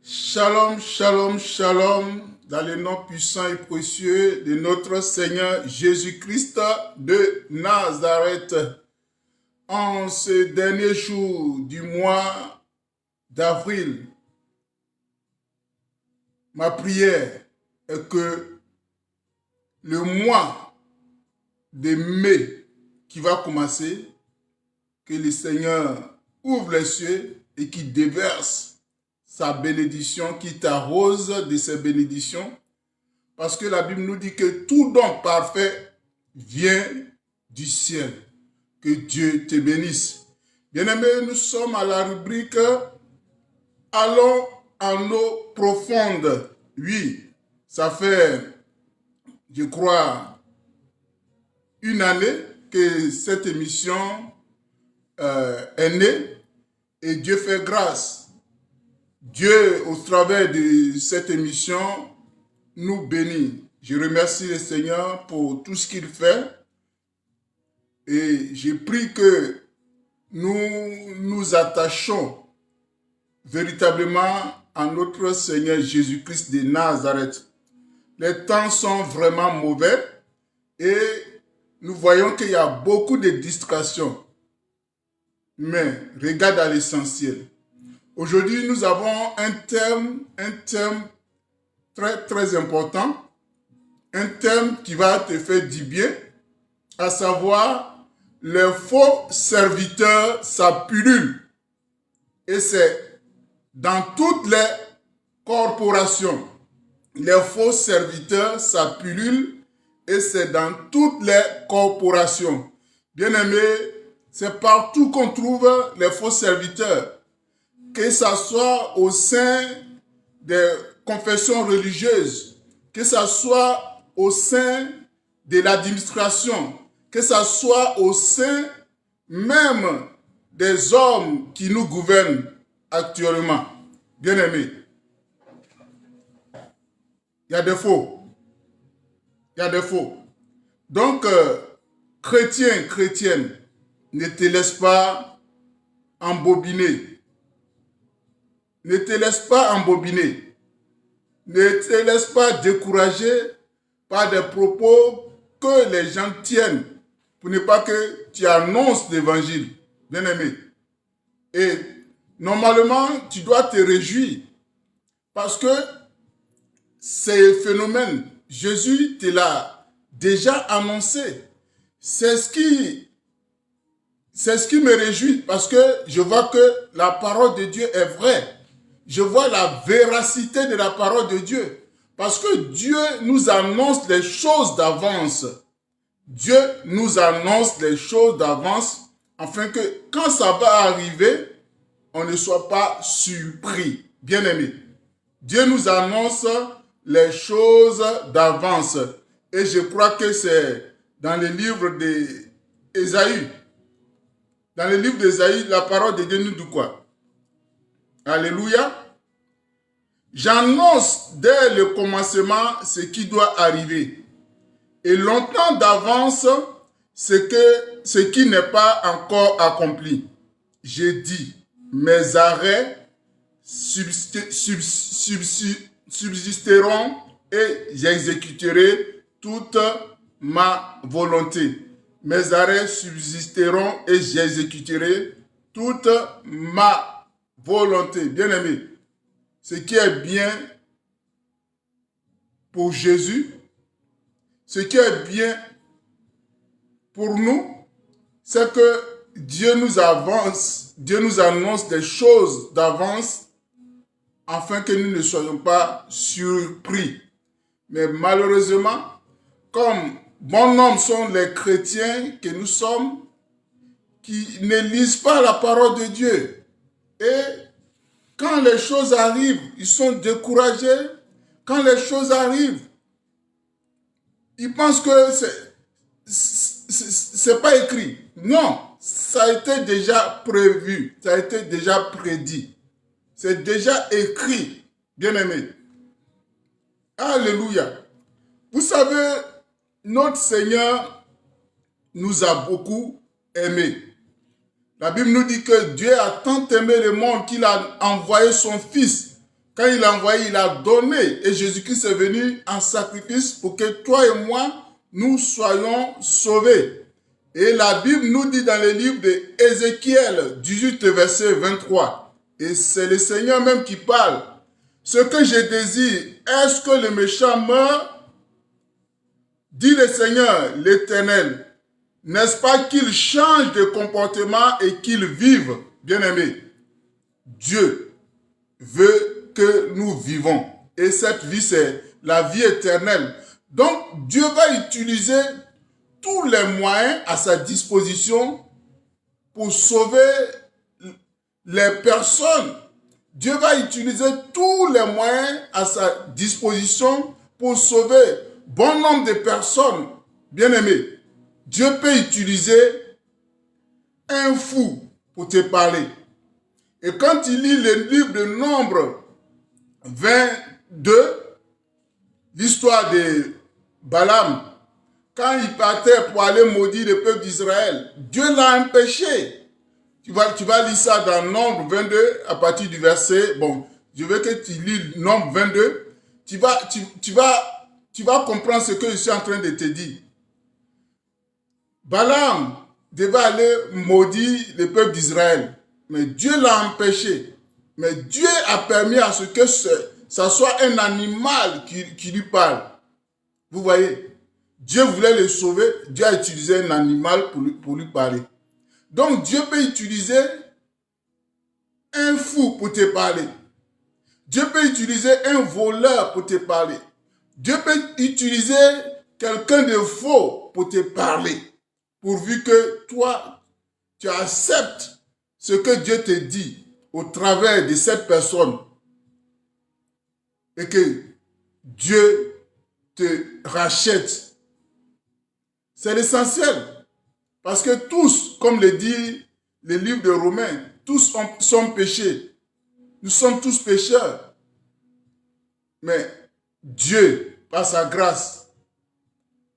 Shalom, shalom, shalom, dans le nom puissant et précieux de notre Seigneur Jésus-Christ de Nazareth. En ce dernier jour du mois d'avril, ma prière est que le mois de mai qui va commencer, que le Seigneur ouvre les cieux et qu'il déverse sa bénédiction, qui t'arrose de ses bénédictions, parce que la Bible nous dit que tout don parfait vient du ciel. Que Dieu te bénisse. Bien-aimés, nous sommes à la rubrique « Allons en eau profonde ». Oui, ça fait, je crois, une année que cette émission est née et Dieu fait grâce. Dieu, au travers de cette émission, nous bénit. Je remercie le Seigneur pour tout ce qu'il fait et je prie que nous nous attachons véritablement à notre Seigneur Jésus-Christ de Nazareth. Les temps sont vraiment mauvais et nous voyons qu'il y a beaucoup de distractions. Mais regarde à l'essentiel. Aujourd'hui, nous avons un thème très, très important, un thème qui va te faire du bien, à savoir, les faux serviteurs, ça pullule. Et c'est dans toutes les corporations. Les faux serviteurs, ça pullule, et c'est dans toutes les corporations. Bien-aimés, c'est partout qu'on trouve les faux serviteurs. Que ça soit au sein des confessions religieuses, que ça soit au sein de l'administration, que ça soit au sein même des hommes qui nous gouvernent actuellement. Bien-aimés, il y a des faux. Il y a des faux. Donc, chrétien, chrétienne, ne te laisse pas embobiner. Ne te laisse pas embobiner. Ne te laisse pas décourager par des propos que les gens tiennent pour ne pas que tu annonces l'évangile. Bien-aimé. Et normalement, tu dois te réjouir parce que ces phénomènes, Jésus te l'a déjà annoncé. C'est ce qui me réjouit parce que je vois que la parole de Dieu est vraie. Je vois la véracité de la parole de Dieu. Parce que Dieu nous annonce les choses d'avance. Dieu nous annonce les choses d'avance afin que quand ça va arriver, on ne soit pas surpris. Bien-aimé, Dieu nous annonce les choses d'avance. Et je crois que c'est dans le livre d'Ésaïe. Dans le livre d'Ésaïe, la parole de Dieu nous dit quoi? Alléluia. J'annonce dès le commencement ce qui doit arriver. Et longtemps d'avance ce qui n'est pas encore accompli. J'ai dit, mes arrêts subsisteront et j'exécuterai toute ma volonté. Mes arrêts subsisteront et j'exécuterai toute ma volonté. Bien-aimé, ce qui est bien pour Jésus, ce qui est bien pour nous, c'est que Dieu nous annonce des choses d'avance afin que nous ne soyons pas surpris. Mais malheureusement, comme bon nombre sont les chrétiens que nous sommes, qui ne lisent pas la parole de Dieu, et quand les choses arrivent, ils sont découragés. Quand les choses arrivent, ils pensent que c'est pas écrit. Non, ça a été déjà prévu, ça a été déjà prédit. C'est déjà écrit, bien-aimé. Alléluia. Vous savez, notre Seigneur nous a beaucoup aimés. La Bible nous dit que Dieu a tant aimé le monde qu'il a envoyé son Fils Quand il a envoyé, il a donné. Et Jésus-Christ est venu en sacrifice pour que toi et moi, nous soyons sauvés. Et la Bible nous dit dans le livre d'Ézéchiel 18, verset 23, et c'est le Seigneur même qui parle, ce que je désire, est-ce que le méchant meurt? Dit le Seigneur, l'Éternel. N'est-ce pas qu'il change de comportement et qu'il vive? Bien-aimé, Dieu veut que nous vivons. Et cette vie, c'est la vie éternelle. Donc, Dieu va utiliser tous les moyens à sa disposition pour sauver les personnes. Dieu va utiliser tous les moyens à sa disposition pour sauver bon nombre de personnes. Bien-aimés, Dieu peut utiliser un fou pour te parler. Et quand il lit le livre de Nombre 22, l'histoire de Balaam, quand il partait pour aller maudire le peuple d'Israël, Dieu l'a empêché. Tu vas lire ça dans Nombre 22 à partir du verset, bon, je veux que tu lis Nombre 22, tu vas comprendre ce que je suis en train de te dire. Balaam devait aller maudire le peuple d'Israël, mais Dieu l'a empêché. Mais Dieu a permis à ce que ça soit un animal qui lui parle. Vous voyez? Dieu voulait le sauver, Dieu a utilisé un animal pour lui parler. Donc Dieu peut utiliser un fou pour te parler. Dieu peut utiliser un voleur pour te parler. Dieu peut utiliser quelqu'un de faux pour te parler. Pourvu que toi, tu acceptes ce que Dieu te dit au travers de cette personne. Et que Dieu te rachète. C'est l'essentiel. Parce que tous, comme le dit le livre de Romains, tous sont péchés. Nous sommes tous pécheurs. Mais Dieu, par sa grâce,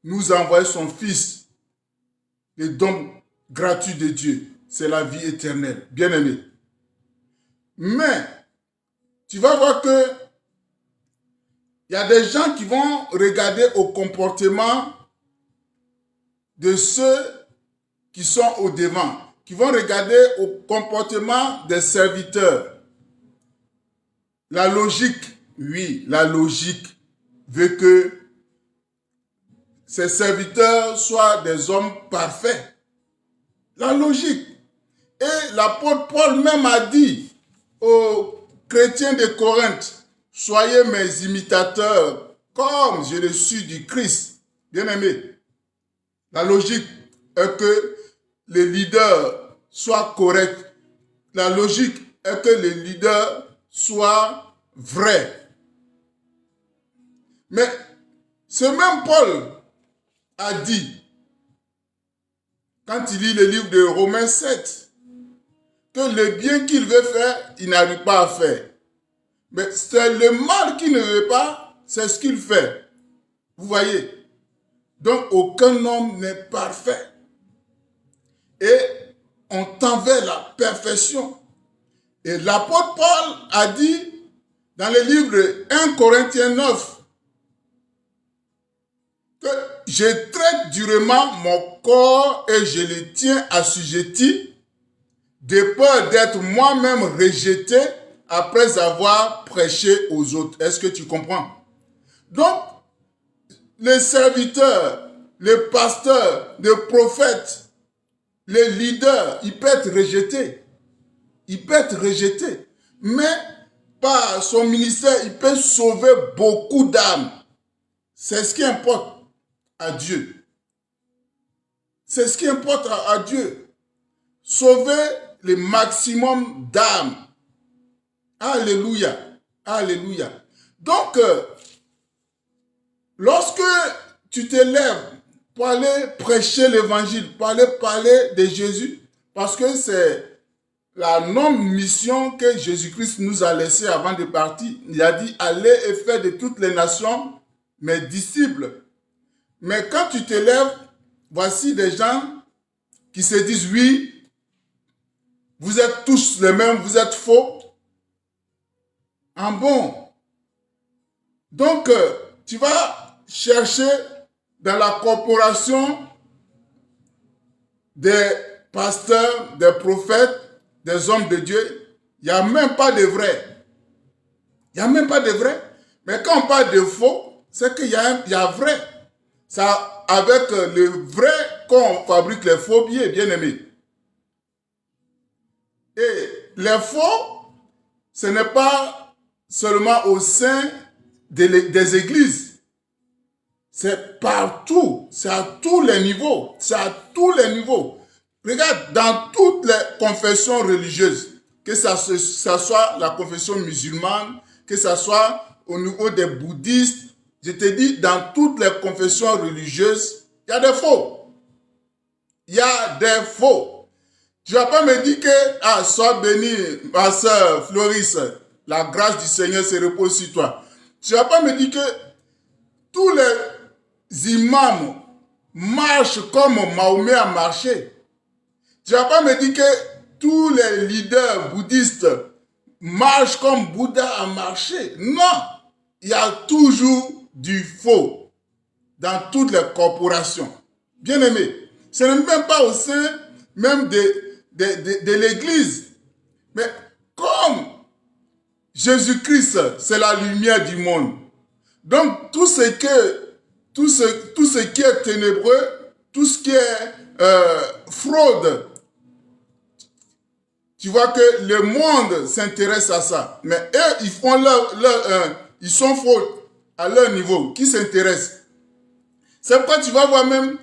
nous a envoyé son Fils, le don gratuit de Dieu. C'est la vie éternelle. Bien-aimé. Mais, tu vas voir que il y a des gens qui vont regarder au comportement de ceux qui sont au devant, qui vont regarder au comportement des serviteurs. La logique, oui, la logique veut que ces serviteurs soient des hommes parfaits. La logique. Et l'apôtre Paul même a dit aux chrétiens de Corinthe, soyez mes imitateurs comme je le suis du Christ. Bien-aimé, la logique est que les leaders soient corrects. La logique est que les leaders soient vrais. Mais ce même Paul a dit, quand il lit le livre de Romains 7, que le bien qu'il veut faire, il n'arrive pas à faire. Mais c'est le mal qu'il ne veut pas, c'est ce qu'il fait. Vous voyez? Donc aucun homme n'est parfait. Et on tend vers la perfection. Et l'apôtre Paul a dit dans le livre de 1 Corinthiens 9 que je traite durement mon corps et je le tiens assujetti de peur d'être moi-même rejeté après avoir prêché aux autres. Est-ce que tu comprends? Donc, les serviteurs, les pasteurs, les prophètes, les leaders, ils peuvent être rejetés. Il peut être rejeté. Mais par son ministère, il peut sauver beaucoup d'âmes. C'est ce qui importe à Dieu. C'est ce qui importe à Dieu. Sauver le maximum d'âmes. Alléluia. Alléluia. Donc, lorsque tu te lèves pour aller prêcher l'évangile, pour aller parler de Jésus, parce que c'est la non-mission que Jésus-Christ nous a laissée avant de partir. Il a dit, allez et faites de toutes les nations mes disciples. Mais quand tu te lèves, voici des gens qui se disent, oui, vous êtes tous les mêmes, vous êtes faux. en bon. Donc, tu vas chercher dans la corporation des pasteurs, des prophètes, des hommes de Dieu. Il n'y a même pas de vrai. Il n'y a même pas de vrai. Mais quand on parle de faux, c'est qu'il y a vrai. Ça, avec le vrai qu'on fabrique les faux billets, bien aimés. Et les faux, ce n'est pas seulement au sein des églises. C'est partout. C'est à tous les niveaux. C'est à tous les niveaux. Regarde, dans toutes les confessions religieuses, que ça soit la confession musulmane, que ça soit au niveau des bouddhistes, je te dis, dans toutes les confessions religieuses, il y a des faux. Il y a des faux. Tu ne vas pas me dire que, sois béni, ma soeur Floris, la grâce du Seigneur se repose sur toi. Tu ne vas pas me dire que tous les imams marchent comme Mahomet a marché. Tu ne vas pas me dire que tous les leaders bouddhistes marchent comme Bouddha a marché. Non, il y a toujours du faux dans toutes les corporations. Bien aimé, ce n'est même pas au sein même de l'Église. Mais comme Jésus-Christ, c'est la lumière du monde. Donc tout ce qui est ténébreux, tout ce qui est fraude, tu vois que le monde s'intéresse à ça. Mais eux, ils font ils sont faux à leur niveau, qui s'intéressent. C'est pourquoi tu vas voir même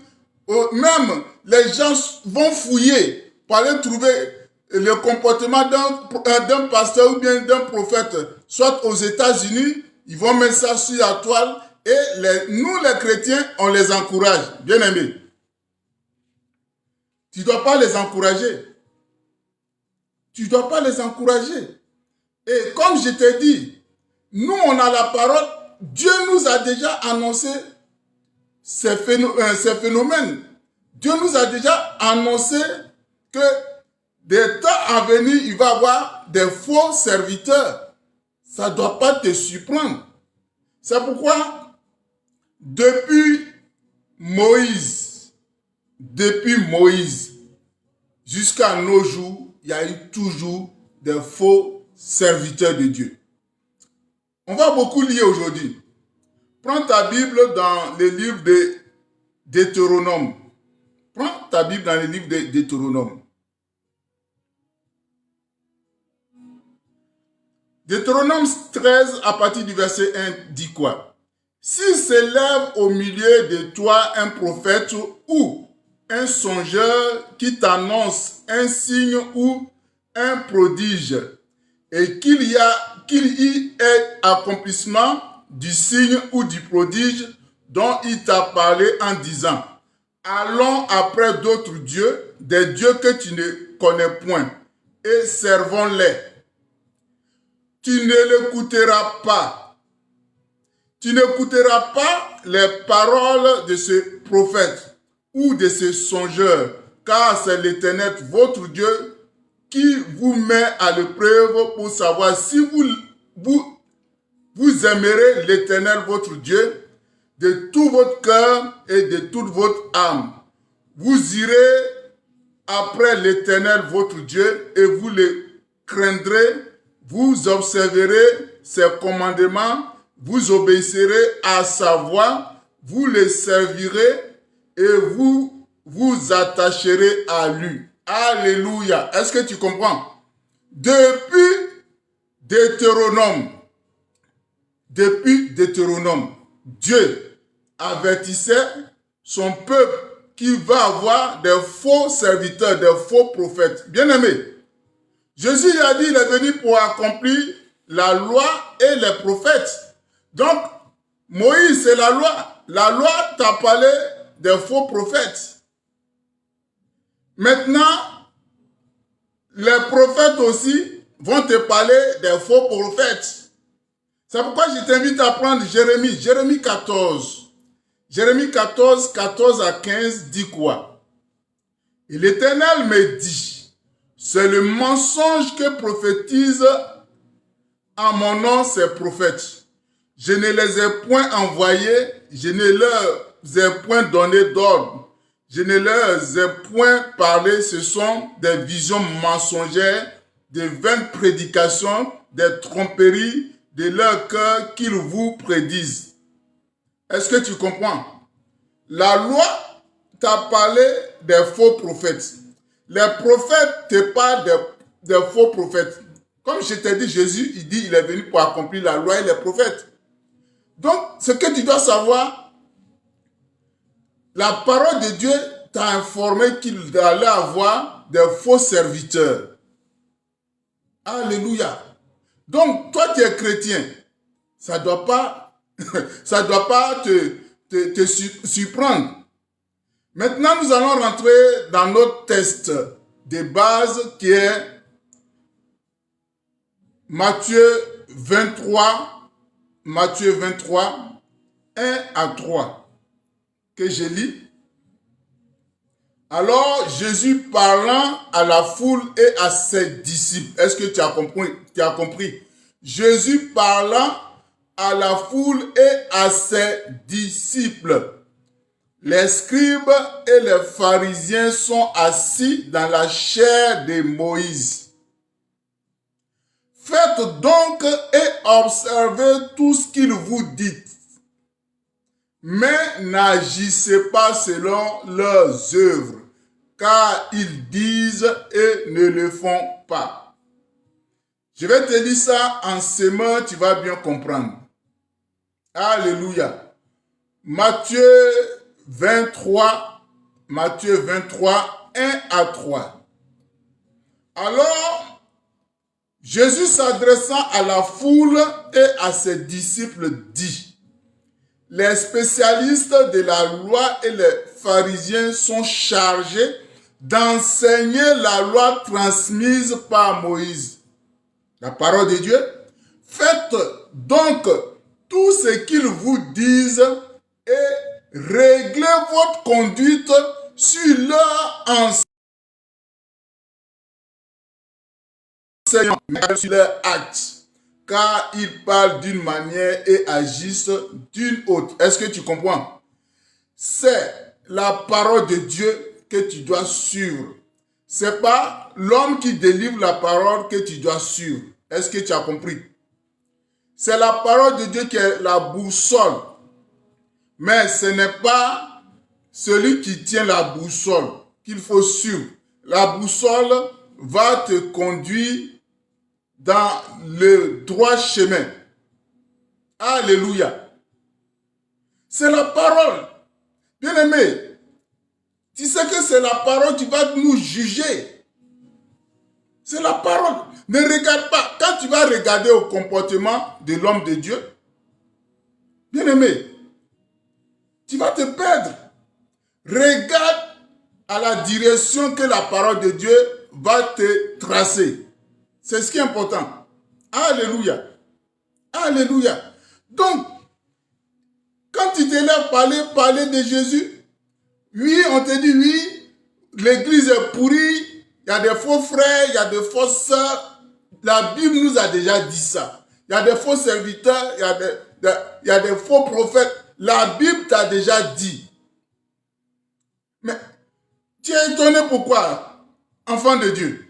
les gens vont fouiller pour aller trouver le comportement d'un pasteur ou bien d'un prophète, soit aux États-Unis, ils vont mettre ça sur la toile et nous les chrétiens, on les encourage. Bien aimés. Tu ne dois pas les encourager. Tu ne dois pas les encourager. Et comme je t'ai dit, nous on a la parole, Dieu nous a déjà annoncé ces phénomènes. Dieu nous a déjà annoncé que des temps à venir, il va y avoir des faux serviteurs. Ça ne doit pas te surprendre. C'est pourquoi, depuis Moïse, jusqu'à nos jours, il y a eu toujours des faux serviteurs de Dieu. On va beaucoup lire aujourd'hui. Prends ta Bible dans le livre de Deutéronome. Prends ta Bible dans le livre de Deutéronome. Deutéronome 13, à partir du verset 1, dit quoi? S'il s'élève au milieu de toi un prophète ou un songeur qui t'annonce un signe ou un prodige, et qu'il y ait accomplissement du signe ou du prodige dont il t'a parlé en disant, allons après d'autres dieux, des dieux que tu ne connais point, et servons-les. Tu ne l'écouteras pas. Tu n'écouteras pas les paroles de ce prophète ou de ce songeur, car c'est l'Éternel, votre Dieu, qui vous met à l'épreuve pour savoir si vous aimerez l'Éternel, votre Dieu, de tout votre cœur et de toute votre âme. Vous irez après l'Éternel, votre Dieu, et vous le craindrez, vous observerez ses commandements, vous obéirez à sa voix, vous le servirez et vous vous attacherez à lui. Alléluia. Est-ce que tu comprends? Depuis Deutéronome, Dieu avertissait son peuple qu'il va avoir des faux serviteurs, des faux prophètes. Bien-aimés, Jésus a dit qu'il est venu pour accomplir la loi et les prophètes. Donc, Moïse, c'est la loi. La loi t'a parlé des faux prophètes. Maintenant, les prophètes aussi vont te parler des faux prophètes. C'est pourquoi je t'invite à prendre Jérémie 14. Jérémie 14, 14 à 15 dit quoi? Et l'Éternel me dit, c'est le mensonge que prophétise en mon nom ces prophètes. Je ne les ai point envoyés, je ne leur ai point donné d'ordre, je ne leur ai point parlé, ce sont des visions mensongères, des vaines prédications, des tromperies de leur cœur qu'ils vous prédisent. Est-ce que tu comprends? La loi t'a parlé des faux prophètes. Les prophètes te parlent des faux prophètes. Comme je t'ai dit, Jésus, il dit, il est venu pour accomplir la loi et les prophètes. Donc, ce que tu dois savoir, la parole de Dieu t'a informé qu'il allait avoir des faux serviteurs. Alléluia. Donc, toi qui es chrétien, ça doit pas te surprendre. Maintenant, nous allons rentrer dans notre test de base qui est Matthieu 23, 1 à 3, que je lis. Alors, Jésus parlant à la foule et à ses disciples. Est-ce que tu as compris? Jésus parlant à la foule et à ses disciples. Les scribes et les pharisiens sont assis dans la chaire de Moïse. Faites donc et observez tout ce qu'il vous dit, mais n'agissez pas selon leurs œuvres, car ils disent et ne le font pas. Je vais te dire ça en sémant, tu vas bien comprendre. Alléluia. Matthieu 23, 1 à 3. Alors, Jésus s'adressant à la foule et à ses disciples dit, les spécialistes de la loi et les pharisiens sont chargés d'enseigner la loi transmise par Moïse. La parole de Dieu. Faites donc tout ce qu'ils vous disent et réglez votre conduite sur leur enseignement, sur leur acte, car ils parlent d'une manière et agissent d'une autre. Est-ce que tu comprends? C'est la parole de Dieu que tu dois suivre. C'est pas l'homme qui délivre la parole que tu dois suivre. Est-ce que tu as compris? C'est la parole de Dieu qui est la boussole. Mais ce n'est pas celui qui tient la boussole qu'il faut suivre. La boussole va te conduire dans le droit chemin. Alléluia. C'est la parole. Bien-aimé, tu sais que c'est la parole qui va nous juger. C'est la parole. Ne regarde pas. Quand tu vas regarder au comportement de l'homme de Dieu, bien-aimé, tu vas te perdre. Regarde à la direction que la parole de Dieu va te tracer. C'est ce qui est important. Alléluia. Alléluia. Donc, quand tu te lèves parler de Jésus, oui, on te dit oui, l'église est pourrie, il y a des faux frères, il y a des fausses sœurs. La Bible nous a déjà dit ça. Il y a des faux serviteurs, il y a des faux prophètes. La Bible t'a déjà dit. Mais tu es étonné pourquoi, enfant de Dieu?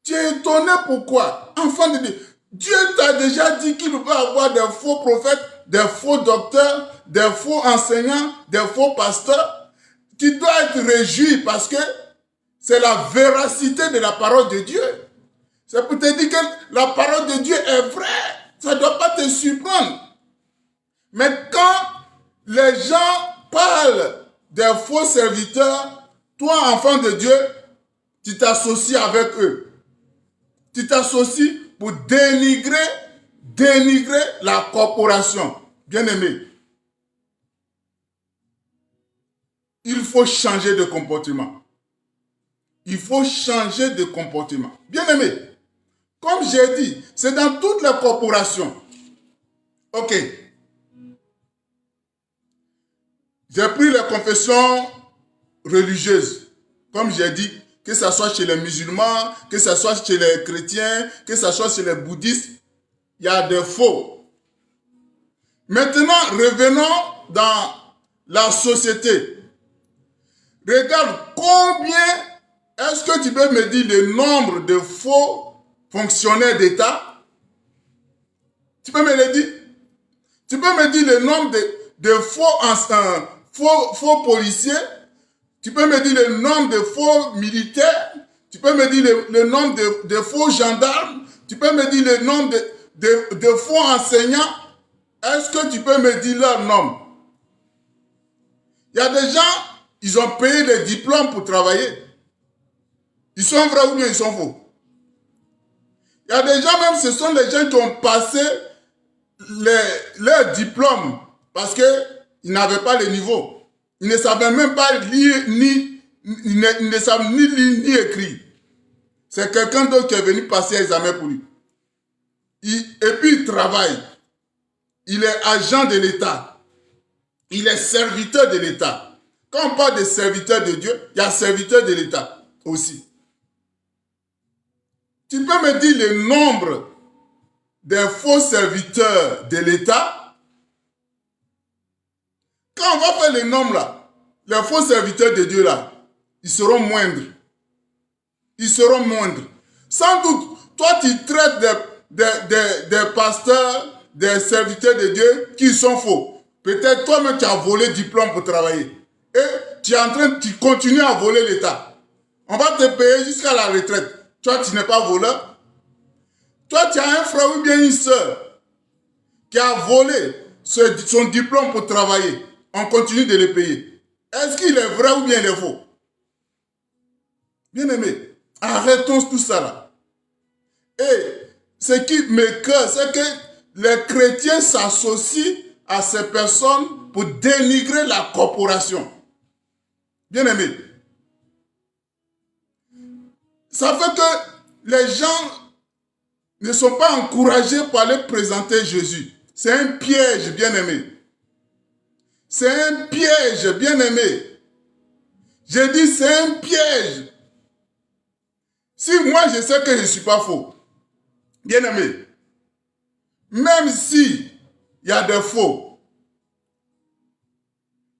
Tu es étonné pourquoi, enfant de Dieu? Dieu t'a déjà dit qu'il va avoir des faux prophètes, des faux docteurs, des faux enseignants, des faux pasteurs. Tu dois être réjoui parce que c'est la véracité de la parole de Dieu. C'est pour te dire que la parole de Dieu est vraie. Ça ne doit pas te surprendre. Mais quand les gens parlent des faux serviteurs, toi, enfant de Dieu, tu t'associes avec eux. Tu t'associes pour dénigrer la corporation. Bien-aimé, il faut changer de comportement. Il faut changer de comportement. Bien-aimé, comme j'ai dit, c'est dans toutes les corporations. Ok. J'ai pris les confessions religieuses. Comme j'ai dit, que ce soit chez les musulmans, que ce soit chez les chrétiens, que ce soit chez les bouddhistes, il y a des faux. Maintenant, revenons dans la société. Regarde combien est-ce que tu peux me dire le nombre de faux fonctionnaires d'État? Tu peux me le dire? Tu peux me dire le nombre de faux policiers? Tu peux me dire le nombre de faux militaires? Tu peux me dire le nombre de faux gendarmes? Tu peux me dire le nombre de faux enseignants? Est-ce que tu peux me dire leur nombre? Il y a des gens, ils ont payé des diplômes pour travailler. Ils sont vrais ou bien ils sont faux? Il y a des gens, même ce sont les gens qui ont passé leur diplôme parce qu'ils n'avaient pas le niveau. Ils ne savaient même pas lire ils ne savent ni lire ni écrire. C'est quelqu'un d'autre qui est venu passer l'examen pour lui. Et puis il travaille. Il est agent de l'État. Il est serviteur de l'État. Quand on parle de serviteur de Dieu, il y a serviteur de l'État aussi. Tu peux me dire le nombre des faux serviteurs de l'État? Quand on va faire les nombres là, les faux serviteurs de Dieu là, ils seront moindres. Ils seront moindres. Sans doute, toi tu traites des pasteurs, des serviteurs de Dieu qui sont faux. Peut-être toi-même tu as volé diplôme pour travailler. Et tu continues à voler l'État. On va te payer jusqu'à la retraite. Toi, tu n'es pas voleur. Toi, tu as un frère ou bien une soeur qui a volé son diplôme pour travailler. On continue de le payer. Est-ce qu'il est vrai ou bien il est faux? Bien aimé, arrêtons tout ça là. Et ce qui me cœur, c'est que les chrétiens s'associent à ces personnes pour dénigrer la corporation. Bien aimé, ça fait que les gens ne sont pas encouragés pour aller présenter Jésus. C'est un piège, bien aimé. C'est un piège, bien aimé. Je dis c'est un piège. Si moi je sais que je ne suis pas faux, bien aimé, même si il y a des faux,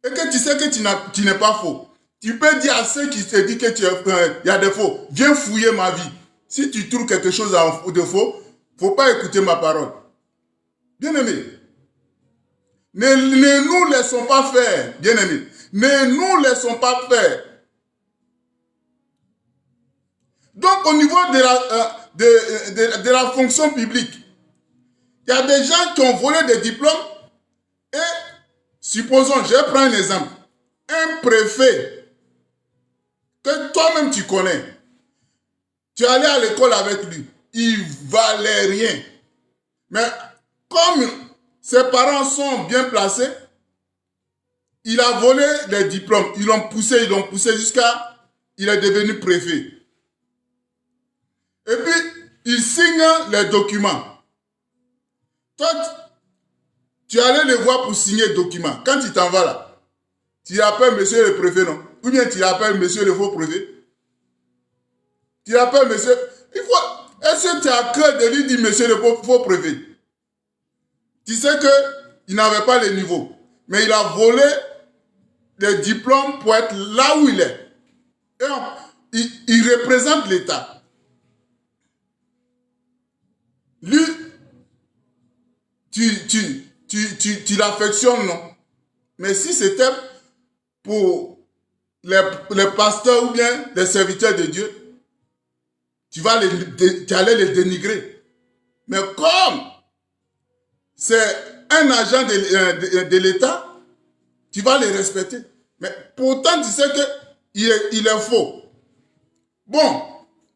et que tu sais que tu n'es pas faux, tu peux dire à ceux qui te disent qu'il y a des faux, viens fouiller ma vie. Si tu trouves quelque chose de faux, il ne faut pas écouter ma parole. Bien aimé, ne nous laissons pas faire, bien aimé. Ne nous laissons pas faire. Donc au niveau de la fonction publique, il y a des gens qui ont volé des diplômes et, supposons, je prends un exemple, un préfet que toi-même tu connais, tu es allé à l'école avec lui, il valait rien. Mais comme ses parents sont bien placés, il a volé les diplômes, ils l'ont poussé jusqu'à il est devenu préfet. Et puis, il signe les documents. Toi, tu es allé le voir pour signer le document. Quand tu t'en vas là, tu appelles monsieur le préfet, non? Ou bien tu appelles monsieur le faux préfet? Tu appelles monsieur... Est-ce que tu as cœur de lui dire monsieur le faux préfet? Tu sais qu'il n'avait pas le niveau. Mais il a volé les diplômes pour être là où il est. Et il représente l'État. Lui, tu l'affectionnes, non? Mais si c'était pour les pasteurs ou bien les serviteurs de Dieu, tu allais les dénigrer. Mais comme c'est un agent de l'État, tu vas les respecter. Mais pourtant, tu sais qu'il est faux. Bon,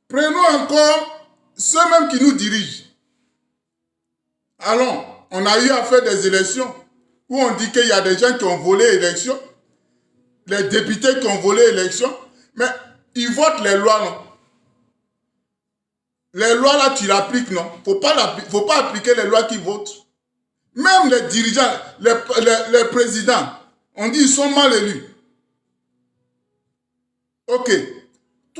prenons encore ceux-mêmes qui nous dirigent. Allons, on a eu à faire des élections où on dit qu'il y a des gens qui ont volé l'élection, les députés qui ont volé l'élection, mais ils votent les lois, non? Les lois là, tu l'appliques, non? Faut pas appliquer les lois qui votent. Même les dirigeants, les présidents, on dit ils sont mal élus. Ok.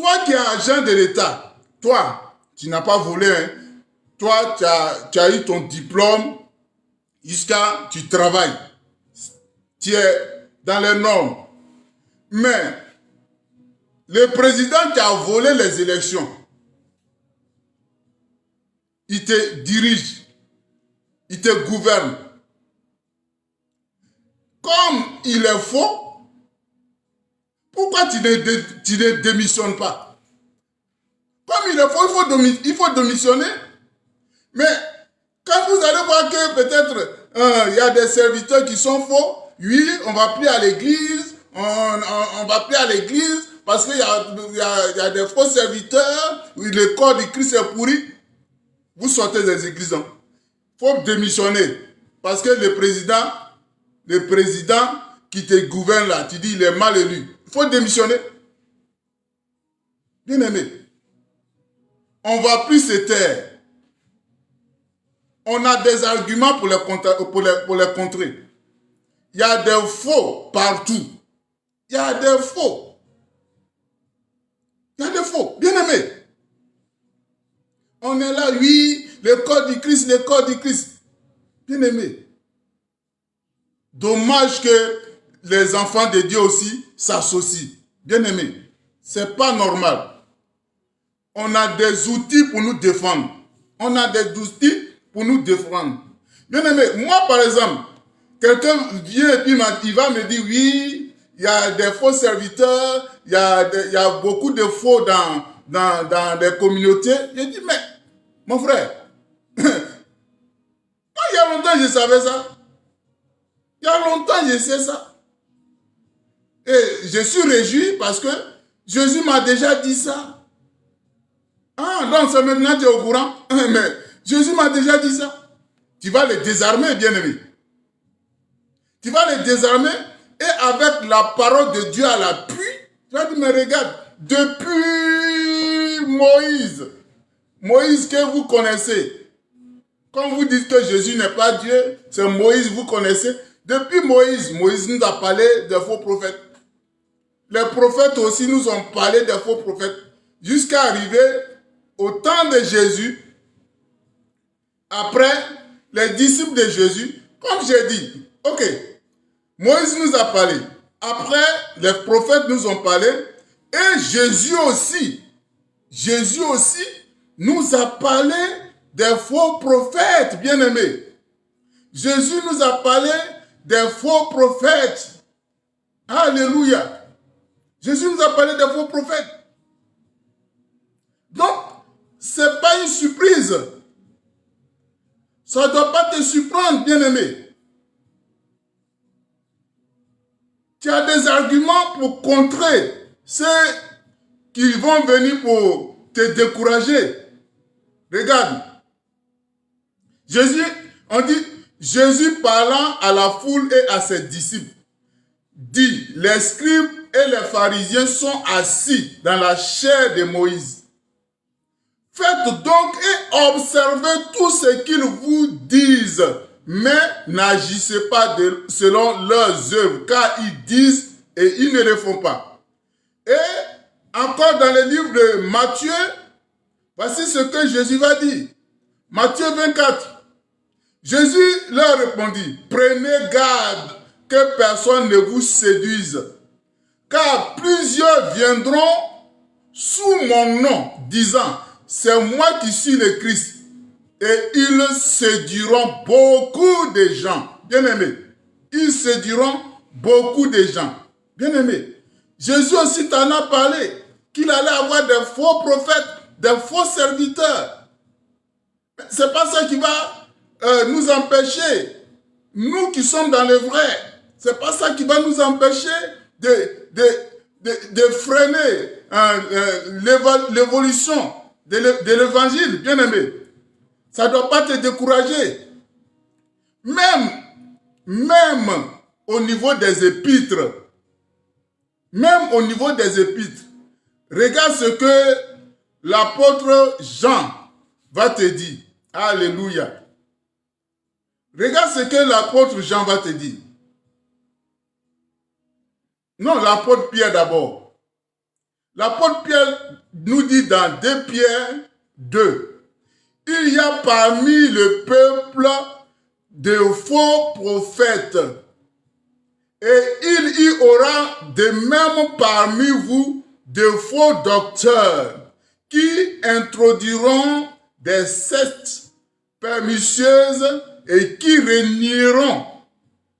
Toi qui es agent de l'État, toi, tu n'as pas volé, hein. Toi, tu as eu ton diplôme jusqu'à tu travailles. Tu es dans les normes. Mais le président qui a volé les élections, il te dirige, il te gouverne. Comme il est faux, pourquoi tu ne démissionnes pas? Comme il est faux, il faut démissionner. Mais quand vous allez voir que peut-être il y a des serviteurs qui sont faux, oui, on va plus à l'église, on va plus à l'église parce qu'il y a des faux serviteurs, oui, le corps du Christ est pourri. Vous sortez des églises. Il faut démissionner parce que le président qui te gouverne là, tu dis il est mal élu. Il faut démissionner. Bien aimé, on ne va plus se taire. On a des arguments pour les contrer. Il y a des faux partout. Il y a des faux. Il y a des faux. Bien aimé. On est là, oui, le corps du Christ, le corps du Christ. Bien aimé. Dommage que les enfants de Dieu aussi s'associent. Bien aimé. C'est pas normal. On a des outils pour nous défendre. On a des outils pour nous défendre. Bien aimé, moi par exemple, quelqu'un vient et puis il va me dire, oui, il y a des faux serviteurs, il y a beaucoup de faux dans les communautés. Je dis, mais, mon frère, moi, il y a longtemps je savais ça. Il y a longtemps je sais ça. Et je suis réjoui parce que Jésus m'a déjà dit ça. Ah, donc c'est maintenant que tu es au courant. Mais Jésus m'a déjà dit ça. Tu vas les désarmer, bien-aimé. Tu vas les désarmer et avec la parole de Dieu à l'appui, tu vas dire, mais regarde, depuis Moïse que vous connaissez, quand vous dites que Jésus n'est pas Dieu, c'est Moïse, vous connaissez. Depuis Moïse nous a parlé des faux prophètes. Les prophètes aussi nous ont parlé des faux prophètes. Jusqu'à arriver au temps de Jésus, après, les disciples de Jésus, comme j'ai dit, ok, Moïse nous a parlé. Après, les prophètes nous ont parlé. Et Jésus aussi nous a parlé des faux prophètes, bien-aimés. Jésus nous a parlé des faux prophètes. Alléluia. Jésus nous a parlé des faux prophètes. Donc, ce n'est pas une surprise. Ça ne doit pas te surprendre, bien-aimé. Tu as des arguments pour contrer ceux qui vont venir pour te décourager. Regarde. Jésus parlant à la foule et à ses disciples, dit, les scribes et les pharisiens sont assis dans la chair de Moïse. Faites donc et observez tout ce qu'ils vous disent, mais n'agissez pas selon leurs œuvres, car ils disent et ils ne le font pas. Et encore dans le livre de Matthieu, voici ce que Jésus va dire. Matthieu 24. Jésus leur répondit, prenez garde que personne ne vous séduise, car plusieurs viendront sous mon nom, disant, c'est moi qui suis le Christ. Et ils séduiront beaucoup de gens. Bien-aimés, ils séduiront beaucoup de gens. Bien-aimés, Jésus aussi t'en a parlé, qu'il allait avoir des faux prophètes, des faux serviteurs. C'est pas ça qui va nous empêcher, nous qui sommes dans le vrai. C'est pas ça qui va nous empêcher de freiner l'évolution de l'évangile, bien-aimé. Ça ne doit pas te décourager. Même au niveau des épîtres, regarde ce que l'apôtre Jean va te dire. Alléluia. Regarde ce que l'apôtre Jean va te dire. Non, l'apôtre Pierre d'abord. L'apôtre Pierre nous dit dans 2 Pierre 2, il y a parmi le peuple de faux prophètes, et il y aura de même parmi vous de faux docteurs qui introduiront des sectes pernicieuses et qui renieront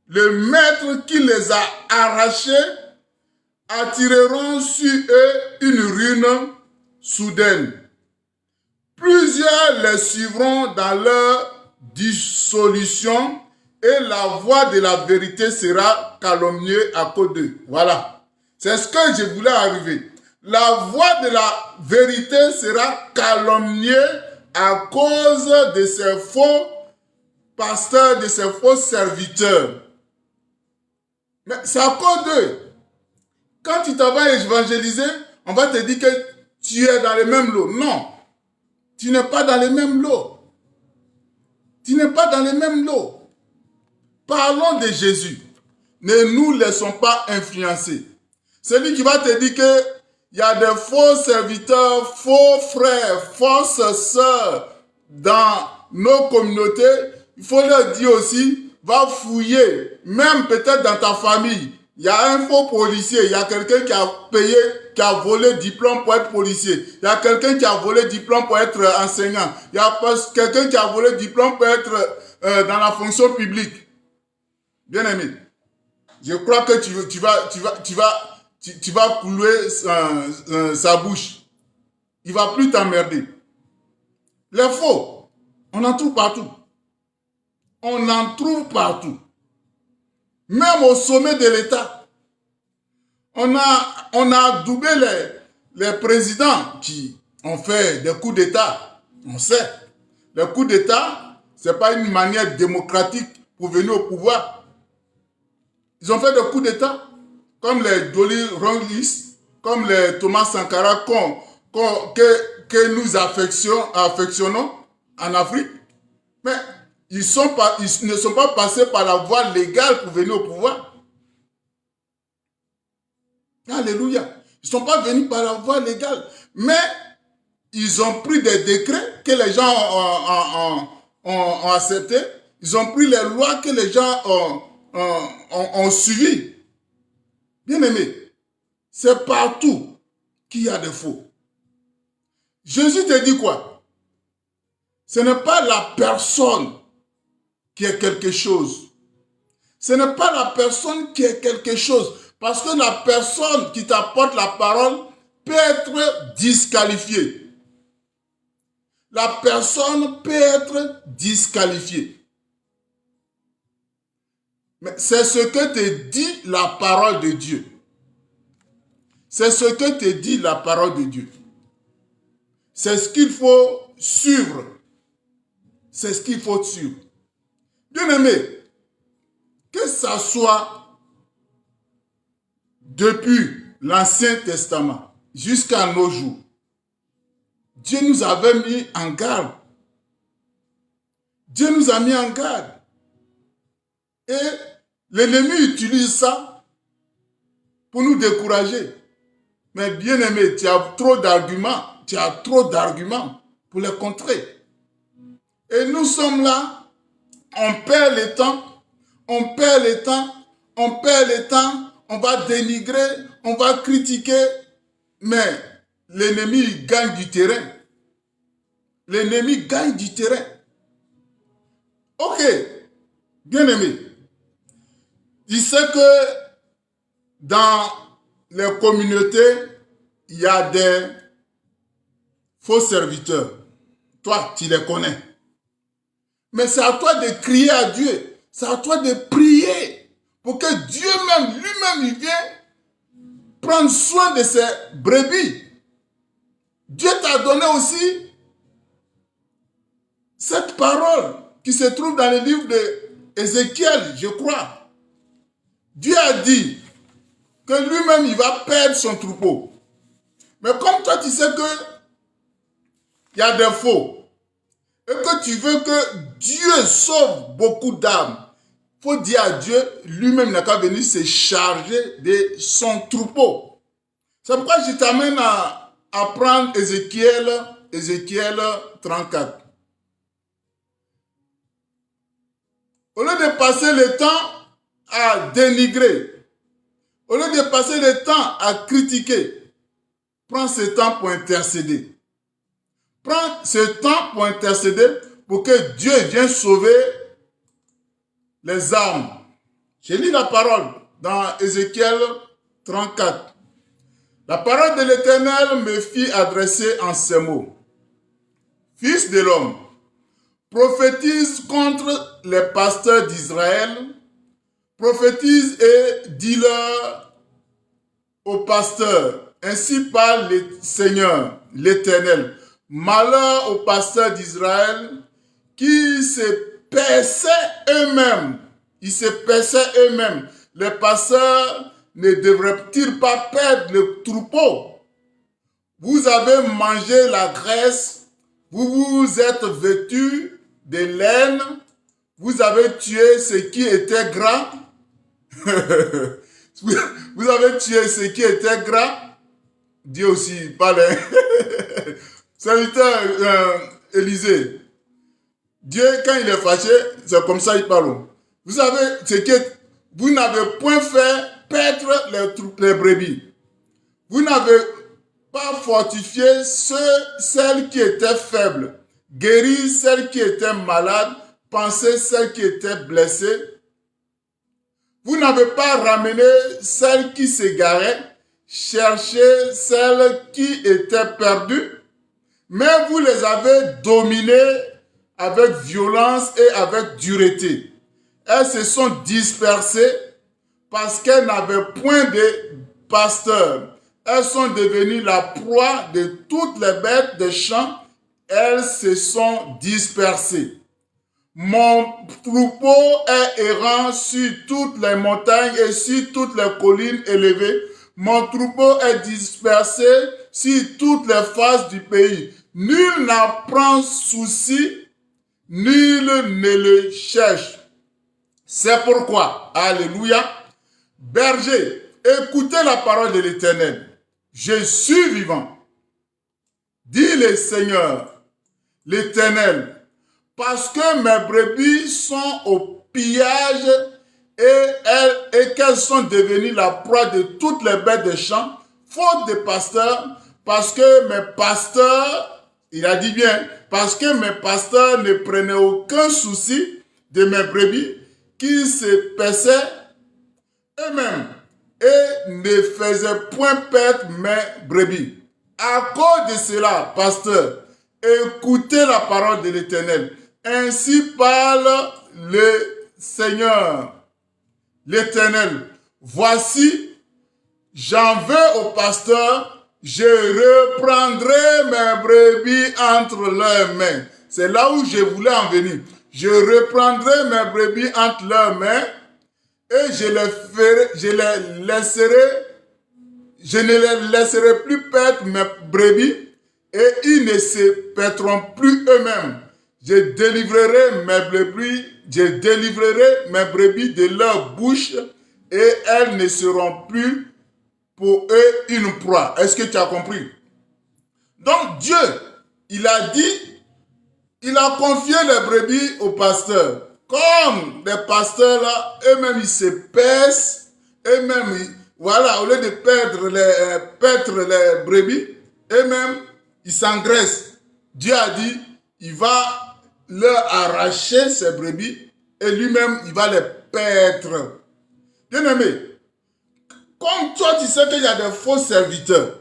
le maître qui les a arrachés, attireront sur eux une ruine soudaine. Plusieurs les suivront dans leur dissolution et la voie de la vérité sera calomniée à cause d'eux. Voilà. C'est ce que je voulais arriver. La voie de la vérité sera calomniée à cause de ces faux pasteurs, de ces faux serviteurs. Mais c'est à cause d'eux. Quand tu t'en vas évangéliser, on va te dire que tu es dans les mêmes lots. Non. Tu n'es pas dans les mêmes lots. Tu n'es pas dans les mêmes lots. Parlons de Jésus. Ne nous laissons pas influencer. Celui qui va te dire qu'il y a des faux serviteurs, faux frères, fausses sœurs dans nos communautés, il faut leur dire aussi, va fouiller, même peut-être dans ta famille. Il y a un faux policier, il y a quelqu'un qui a payé, qui a volé diplôme pour être policier. Il y a quelqu'un qui a volé diplôme pour être enseignant. Il y a quelqu'un qui a volé diplôme pour être dans la fonction publique. Bien aimé, je crois que tu vas couler sa bouche. Il ne va plus t'emmerder. Les faux, on en trouve partout. On en trouve partout. Même au sommet de l'État. On a doublé les présidents qui ont fait des coups d'État. On sait. Les coups d'État, ce n'est pas une manière démocratique pour venir au pouvoir. Ils ont fait des coups d'État, comme les Dolly Ronlis, comme les Thomas Sankara que nous affectionnons en Afrique. Mais ils ne sont pas passés par la voie légale pour venir au pouvoir. Alléluia. Ils ne sont pas venus par la voie légale. Mais ils ont pris des décrets que les gens ont acceptés. Ils ont pris les lois que les gens ont suivies. Bien aimé, c'est partout qu'il y a des faux. Jésus te dit quoi? Ce n'est pas la personne qui est quelque chose. Ce n'est pas la personne qui est quelque chose. Parce que la personne qui t'apporte la parole peut être disqualifiée. La personne peut être disqualifiée. Mais c'est ce que te dit la parole de Dieu. C'est ce que te dit la parole de Dieu. C'est ce qu'il faut suivre. C'est ce qu'il faut suivre. Bien aimé, que ça soit depuis l'Ancien Testament jusqu'à nos jours, Dieu nous avait mis en garde. Dieu nous a mis en garde. Et l'ennemi utilise ça pour nous décourager. Mais bien aimé, tu as trop d'arguments. Tu as trop d'arguments pour les contrer. Et nous sommes là, on perd le temps, on perd le temps, on perd le temps, on va dénigrer, on va critiquer, mais l'ennemi gagne du terrain. L'ennemi gagne du terrain. Ok, bien aimé, il sait que dans les communautés, il y a des faux serviteurs. Toi, tu les connais. Mais c'est à toi de crier à Dieu. C'est à toi de prier pour que Dieu même, lui-même, il vienne prendre soin de ses brebis. Dieu t'a donné aussi cette parole qui se trouve dans le livre d'Ézéchiel, je crois. Dieu a dit que lui-même, il va perdre son troupeau. Mais comme toi, tu sais que il y a des faux, et que tu veux que Dieu sauve beaucoup d'âmes, il faut dire à Dieu, lui-même n'a qu'à venir se charger de son troupeau. C'est pourquoi je t'amène à prendre Ézéchiel 34. Au lieu de passer le temps à dénigrer, au lieu de passer le temps à critiquer, prends ce temps pour intercéder. Prends ce temps pour intercéder pour que Dieu vienne sauver les âmes. J'ai lu la parole dans Ézéchiel 34. La parole de l'Éternel me fit adresser en ces mots. Fils de l'homme, prophétise contre les pasteurs d'Israël, prophétise et dis-leur aux pasteurs, ainsi parle le Seigneur, l'Éternel. Malheur aux pasteurs d'Israël qui se perçaient eux-mêmes. Ils se perçaient eux-mêmes. Les pasteurs ne devraient-ils pas perdre le troupeau? Vous avez mangé la graisse, vous vous êtes vêtus de laine, vous avez tué ce qui était gras. Vous avez tué ce qui était gras. Dieu aussi parle. Serviteur Élisée. Dieu, quand il est fâché, c'est comme ça il parle. Vous savez, c'est que vous n'avez point fait paître les brebis. Vous n'avez pas fortifié celles qui étaient faibles, guéri celles qui étaient malades, pensé celles qui étaient blessées. Vous n'avez pas ramené celles qui s'égaraient, cherché celles qui étaient perdues, mais vous les avez dominées avec violence et avec dureté. Elles se sont dispersées parce qu'elles n'avaient point de pasteur. Elles sont devenues la proie de toutes les bêtes des champs. Elles se sont dispersées. Mon troupeau est errant sur toutes les montagnes et sur toutes les collines élevées. Mon troupeau est dispersé sur toutes les faces du pays. Nul n'en prend souci, nul ne le cherche. C'est pourquoi, alléluia, berger, écoutez la parole de l'Éternel. Je suis vivant, dit le Seigneur, l'Éternel, parce que mes brebis sont au pillage et qu'elles sont devenues la proie de toutes les bêtes des champs, faute de pasteurs, parce que mes pasteurs, il a dit bien, parce que mes pasteurs ne prenaient aucun souci de mes brebis qui se paissaient eux-mêmes et ne faisaient point perdre mes brebis. À cause de cela, pasteur, écoutez la parole de l'Éternel. Ainsi parle le Seigneur, l'Éternel. Voici, j'en veux au pasteur, je reprendrai mes brebis entre leurs mains. C'est là où je voulais en venir. Je reprendrai mes brebis entre leurs mains et je ne les laisserai plus perdre mes brebis et ils ne se perdront plus eux-mêmes. Je délivrerai mes brebis de leur bouche et elles ne seront plus pour eux une proie. Est-ce que tu as compris? Donc Dieu, il a dit, il a confié les brebis aux pasteurs. Comme les pasteurs là, eux-mêmes ils se pèsent, eux-mêmes, voilà, au lieu de perdre les brebis, eux-mêmes ils s'engraissent. Dieu a dit, il va leur arracher ces brebis et lui-même il va les perdre. Bien-aimé, comme toi tu sais qu'il y a des faux serviteurs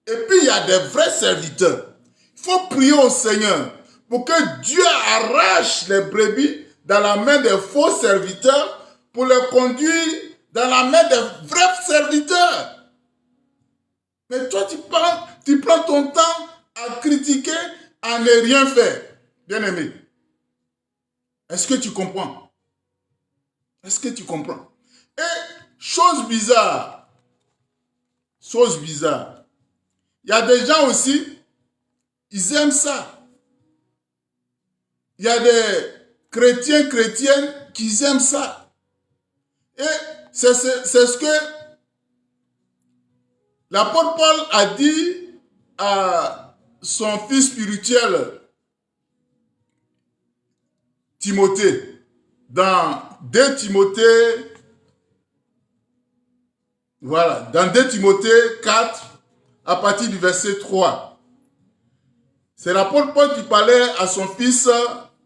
et puis il y a des vrais serviteurs, il faut prier au Seigneur pour que Dieu arrache les brebis dans la main des faux serviteurs pour les conduire dans la main des vrais serviteurs. Mais toi, tu prends ton temps à critiquer, à ne rien faire. Bien-aimé, est-ce que tu comprends? Est-ce que tu comprends? Et chose bizarre, il y a des gens aussi, ils aiment ça. Il y a des chrétiennes qui aiment ça. Et c'est ce que L'apôtre Paul a dit à son fils spirituel Timothée, dans 2 Timothée, voilà, dans 2 Timothée 4, à partir du verset 3. C'est l'apôtre Paul qui parlait à son fils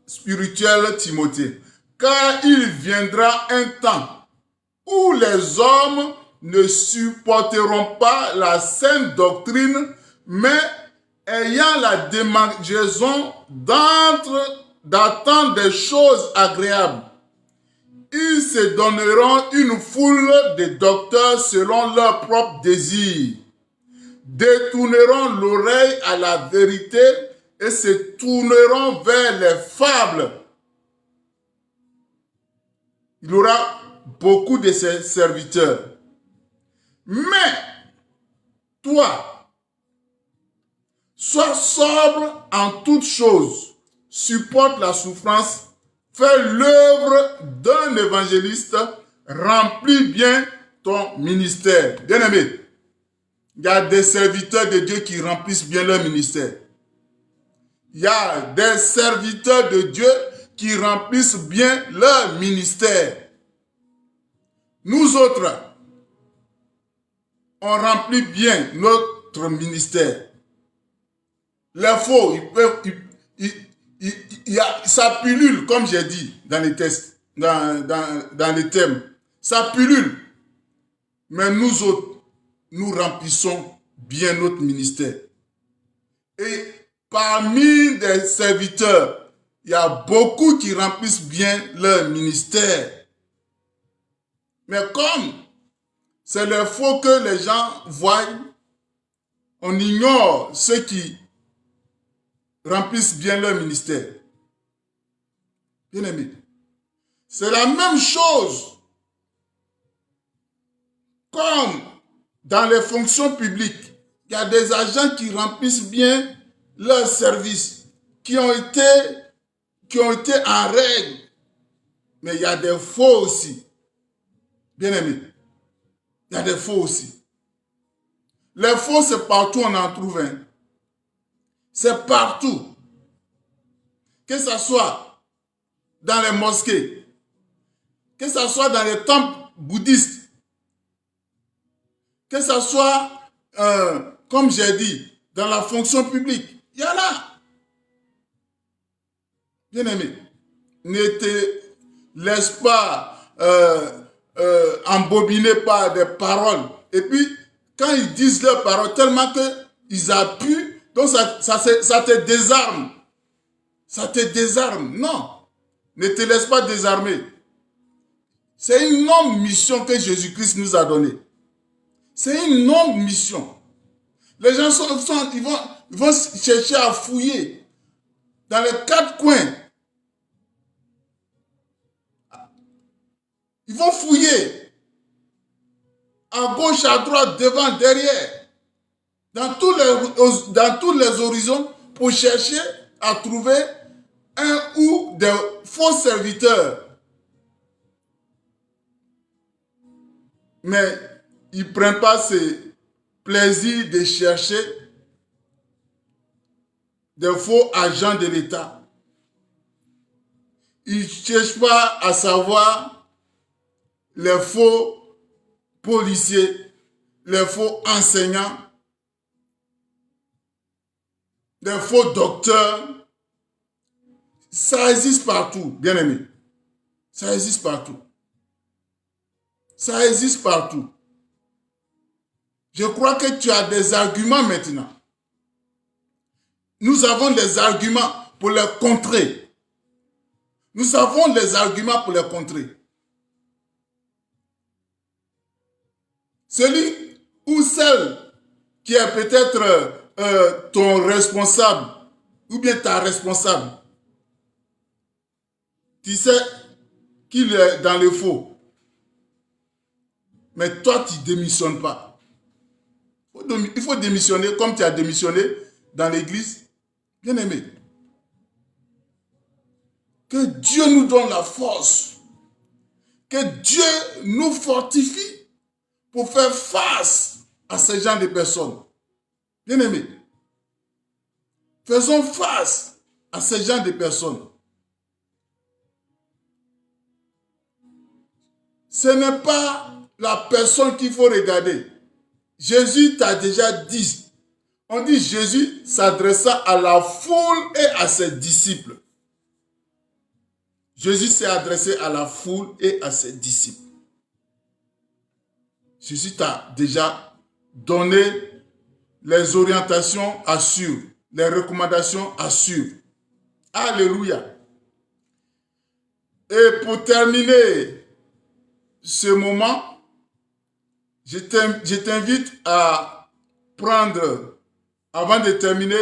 spirituel Timothée. Car il viendra un temps où les hommes ne supporteront pas la saine doctrine, mais ayant la démangeaison d'attendre des choses agréables. Ils se donneront une foule de docteurs selon leurs propres désirs, détourneront l'oreille à la vérité et se tourneront vers les fables. Il y aura beaucoup de ses serviteurs. Mais, toi, sois sobre en toutes choses, supporte la souffrance, fais l'œuvre d'un évangéliste, remplis bien ton ministère. Bien-aimé, il y a des serviteurs de Dieu qui remplissent bien leur ministère. Il y a des serviteurs de Dieu qui remplissent bien leur ministère. Nous autres, on remplit bien notre ministère. Les faux, ça pullule, comme j'ai dit dans les tests, dans les thèmes. Ça pullule. Mais nous autres, nous remplissons bien notre ministère. Et parmi les serviteurs, il y a beaucoup qui remplissent bien leur ministère. Mais comme c'est le faux que les gens voient, on ignore ceux qui remplissent bien leur ministère. Bien aimé, c'est la même chose comme dans les fonctions publiques. Il y a des agents qui remplissent bien leur service, qui ont été en règle. Mais il y a des faux aussi. Bien aimé, il y a des faux aussi. Les faux, c'est partout, on en trouve un. C'est partout. Que ce soit dans les mosquées, que ce soit dans les temples bouddhistes, que ce soit, comme j'ai dit, dans la fonction publique. Il y en a. Bien aimé, ne te laisse pas embobiner par des paroles. Et puis, quand ils disent leurs paroles, tellement qu'ils appuient, donc ça te désarme. Ça te désarme. Non. Ne te laisse pas désarmer. C'est une longue mission que Jésus-Christ nous a donnée. C'est une longue mission. Les gens ils vont chercher à fouiller dans les 4 coins. Ils vont fouiller à gauche, à droite, devant, derrière, dans tous les horizons pour chercher à trouver un ou des faux serviteurs. Mais ils ne prennent pas ce plaisir de chercher des faux agents de l'État. Ils ne cherchent pas à savoir les faux policiers, les faux enseignants, les faux docteurs. Ça existe partout, bien aimé. Ça existe partout. Ça existe partout. Je crois que tu as des arguments maintenant. Nous avons des arguments pour les contrer. Nous avons des arguments pour les contrer. Celui ou celle qui est peut-être ton responsable ou bien ta responsable, tu sais qu'il est dans le faux. Mais toi, tu ne démissionnes pas. Il faut démissionner comme tu as démissionné dans l'église. Bien aimé. Que Dieu nous donne la force. Que Dieu nous fortifie pour faire face à ce genre de personnes. Bien-aimés, faisons face à ce genre de personnes. Ce n'est pas la personne qu'il faut regarder. Jésus t'a déjà dit. On dit Jésus s'adressa à la foule et à ses disciples. Jésus s'est adressé à la foule et à ses disciples. Jésus t'a déjà donné les orientations à suivre, les recommandations à suivre. Alléluia. Et pour terminer ce moment, je t'invite à prendre, avant de terminer,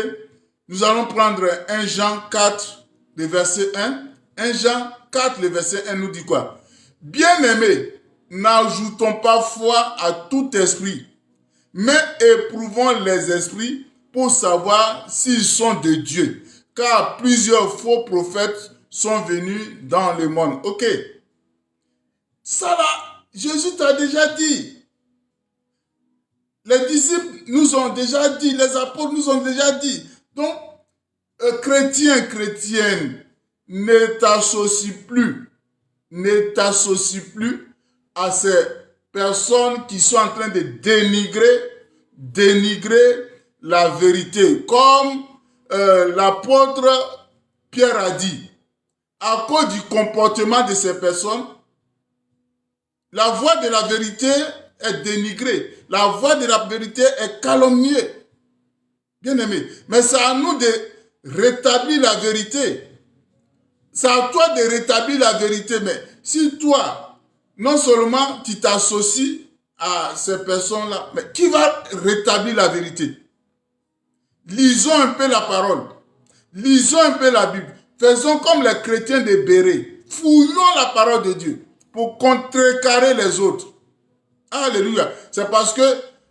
nous allons prendre 1 Jean 4, le verset 1. 1 Jean 4, le verset 1 nous dit quoi? Bien-aimés, n'ajoutons pas foi à tout esprit, mais éprouvons les esprits pour savoir s'ils sont de Dieu. Car plusieurs faux prophètes sont venus dans le monde. Ok. Ça là, Jésus t'a déjà dit. Les disciples nous ont déjà dit, les apôtres nous ont déjà dit. Donc, chrétien, chrétienne, ne t'associe plus à ces personnes qui sont en train de dénigrer la vérité. Comme l'apôtre Pierre a dit, à cause du comportement de ces personnes, la voie de la vérité est dénigrée. La voie de la vérité est calomniée. Bien-aimé, mais c'est à nous de rétablir la vérité. C'est à toi de rétablir la vérité. Mais si toi, non seulement tu t'associes à ces personnes-là, mais qui va rétablir la vérité? Lisons un peu la parole. Lisons un peu la Bible. Faisons comme les chrétiens de Béret. Fouillons la parole de Dieu pour contrecarrer les autres. Alléluia. C'est parce que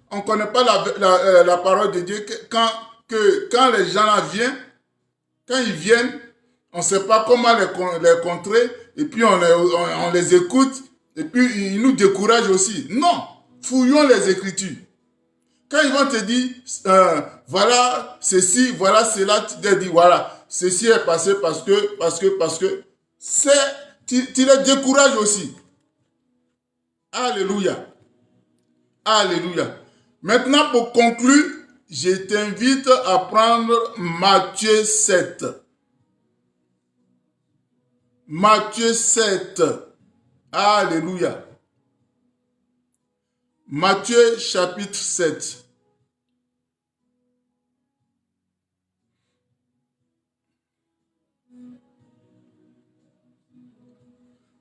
on ne connaît pas la parole de Dieu que quand les gens là viennent, quand ils viennent, on ne sait pas comment les contrer, et puis on les écoute, et puis ils nous découragent aussi. Non, fouillons les Écritures. Quand ils vont te dire, voilà ceci, voilà cela, tu te dis, voilà, ceci est passé parce que, tu les décourages aussi. Alléluia. Alléluia. Maintenant, pour conclure, je t'invite à prendre Matthieu 7. Matthieu 7. Alléluia. Matthieu chapitre 7.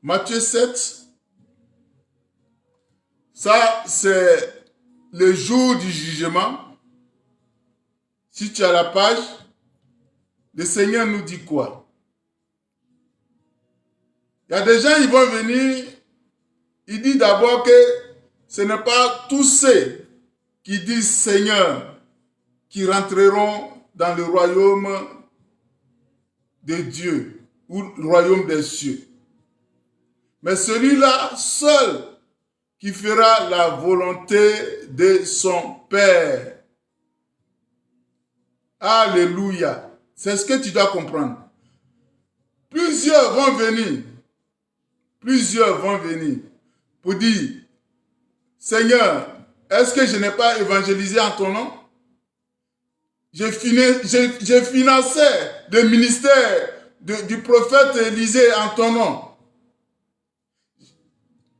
Matthieu 7. Ça, c'est le jour du jugement. Si tu as la page, le Seigneur nous dit quoi? Il y a des gens, ils vont venir, il dit d'abord que ce n'est pas tous ceux qui disent Seigneur qui rentreront dans le royaume de Dieu ou le royaume des cieux. Mais celui-là seul qui fera la volonté de son Père. Alléluia. C'est ce que tu dois comprendre. Plusieurs vont venir pour dire, Seigneur, est-ce que je n'ai pas évangélisé en ton nom? J'ai financé le ministère du prophète Élisée en ton nom.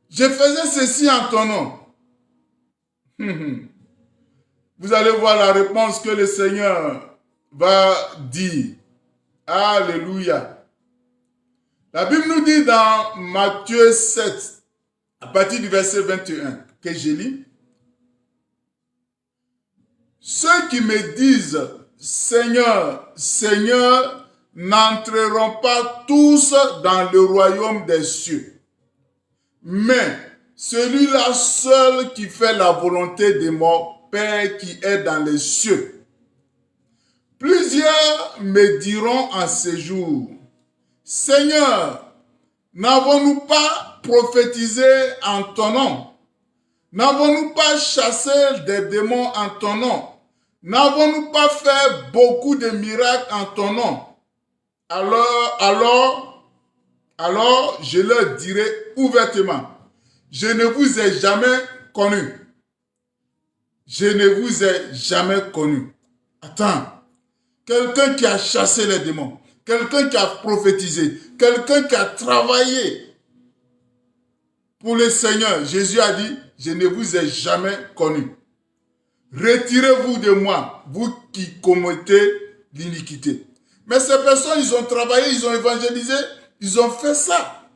Je faisais ceci en ton nom. Vous allez voir la réponse que le Seigneur va dire. Alléluia. La Bible nous dit dans Matthieu 7, à partir du verset 21, que je lis. Ceux qui me disent, Seigneur, Seigneur, n'entreront pas tous dans le royaume des cieux. Mais celui-là seul qui fait la volonté de mon Père qui est dans les cieux. Plusieurs me diront en ce jour, Seigneur, n'avons-nous pas prophétisé en ton nom? N'avons-nous pas chassé des démons en ton nom? N'avons-nous pas fait beaucoup de miracles en ton nom? Alors, je leur dirai ouvertement, je ne vous ai jamais connu. Je ne vous ai jamais connu. Attends, quelqu'un qui a chassé les démons, quelqu'un qui a prophétisé, quelqu'un qui a travaillé pour le Seigneur, Jésus a dit, je ne vous ai jamais connu. Retirez-vous de moi, vous qui commettez l'iniquité. Mais ces personnes, ils ont travaillé, ils ont évangélisé, ils ont fait ça.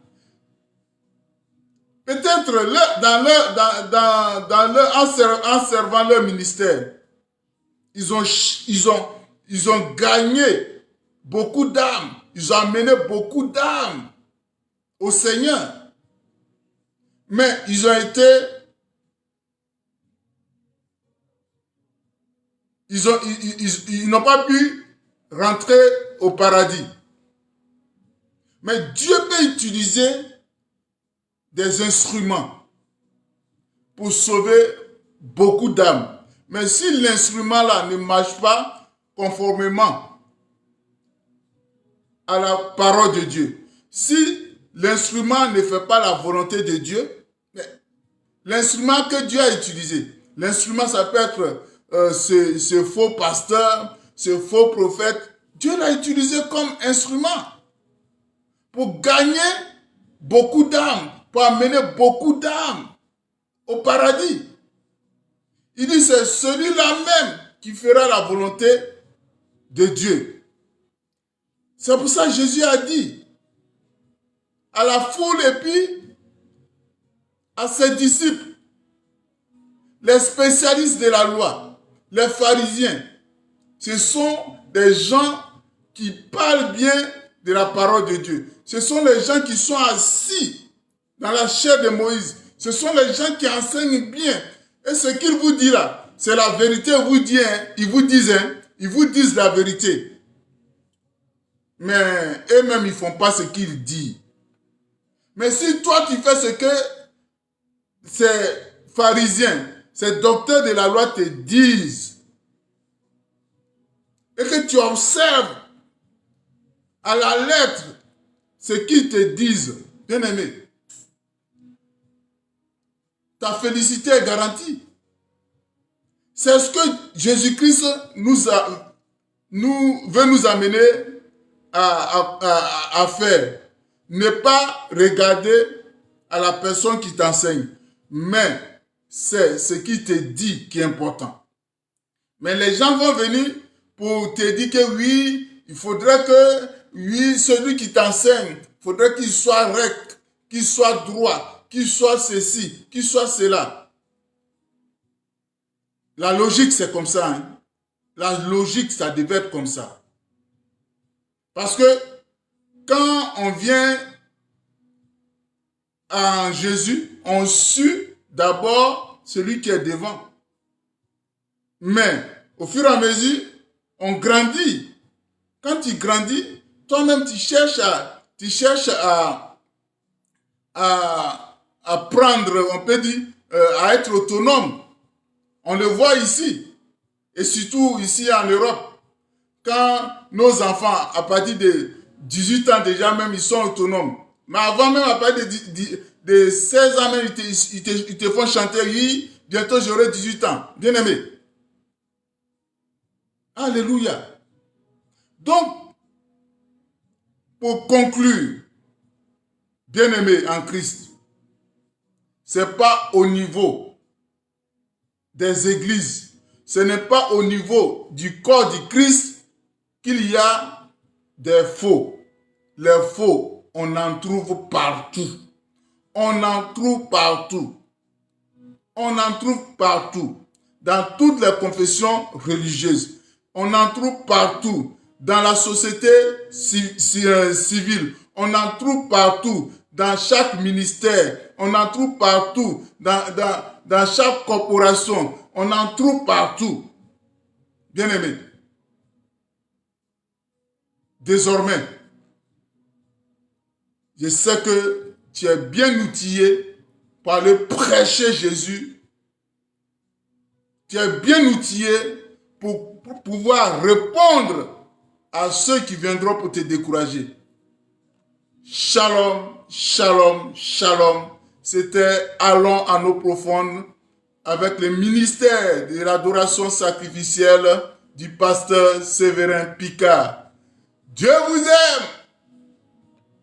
Peut-être en servant leur ministère, ils ont gagné beaucoup d'âmes. Ils ont amené beaucoup d'âmes au Seigneur. Mais ils ont été... Ils n'ont pas pu rentrer au paradis. Mais Dieu peut utiliser des instruments pour sauver beaucoup d'âmes. Mais si l'instrument-là ne marche pas conformément à la parole de Dieu, si l'instrument ne fait pas la volonté de Dieu, l'instrument que Dieu a utilisé, l'instrument ça peut être ce faux pasteur, ce faux prophète, Dieu l'a utilisé comme instrument pour gagner beaucoup d'âmes, pour amener beaucoup d'âmes au paradis. Il dit c'est celui-là même qui fera la volonté de Dieu. C'est pour ça que Jésus a dit à la foule et puis à ses disciples, les spécialistes de la loi, les pharisiens, ce sont des gens qui parlent bien de la parole de Dieu. Ce sont les gens qui sont assis dans la chair de Moïse. Ce sont les gens qui enseignent bien. Et ce qu'ils vous disent là, c'est la vérité. Ils vous disent la vérité. Mais eux-mêmes, ils ne font pas ce qu'ils disent. Mais si toi, tu fais ce que ces pharisiens, ces docteurs de la loi te disent, et que tu observes à la lettre ce qu'ils te disent, bien aimé, ta félicité est garantie. C'est ce que Jésus-Christ veut nous amener à faire. Ne pas regarder à la personne qui t'enseigne, mais c'est ce qu'il te dit qui est important. Mais les gens vont venir pour te dire que oui, il faudrait que, oui, celui qui t'enseigne, il faudrait qu'il soit rect, qu'il soit droit, qu'il soit ceci, qu'il soit cela. La logique, c'est comme ça. Hein? La logique, ça devait être comme ça. Parce que quand on vient à Jésus, on suit d'abord celui qui est devant. Mais au fur et à mesure, on grandit. Quand tu grandis, toi-même, tu cherches à prendre, on peut dire, à être autonome. On le voit ici, et surtout ici en Europe. Quand nos enfants, à partir de 18 ans déjà même, ils sont autonomes. Mais avant même, à partir de 16 ans même, ils te font chanter, oui, bientôt j'aurai 18 ans. Bien aimé. Alléluia. Donc, pour conclure, bien aimé en Christ, ce n'est pas au niveau des églises, ce n'est pas au niveau du corps du Christ qu'il y a des faux. Les faux, on en trouve partout. On en trouve partout. On en trouve partout. Dans toutes les confessions religieuses. On en trouve partout. Dans la société civile. On en trouve partout. Dans chaque ministère. On en trouve partout. Dans chaque corporation. On en trouve partout. Bien aimé. Désormais, je sais que tu es bien outillé pour aller prêcher Jésus tu es bien outillé pour pouvoir répondre à ceux qui viendront pour te décourager. Shalom, shalom, shalom. C'était Allons à nos profondes avec le ministère de l'adoration sacrificielle du pasteur Séverin Picard. Dieu vous aime.